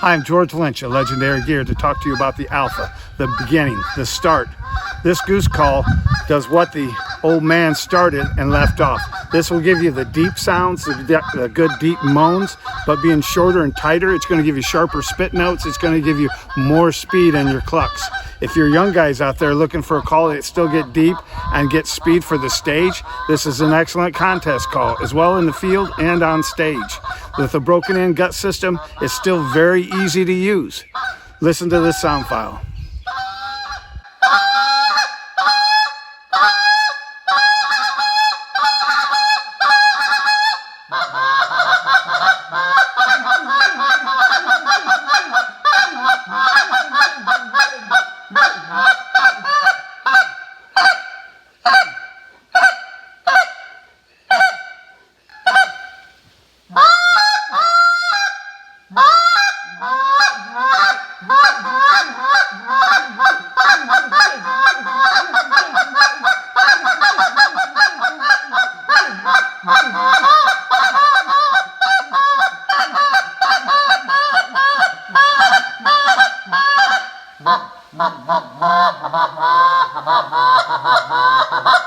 Hi, I'm George Lynch, a Legendary Gear, to talk to you about the Alpha, the beginning, the start. This Goose Call does what the old man started and left off. This will give you the deep sounds, the good deep moans, but being shorter and tighter, it's going to give you sharper spit notes. It's going to give you more speed in your clucks. If you're young guys out there looking for a call that still get deep and get speed for the stage, this is an excellent contest call, as well in the field and on stage. With a broken in gut system, it's still very easy to use. Listen to this sound file. Ha ha ha ha ha ha ha ha ha ha ha ha.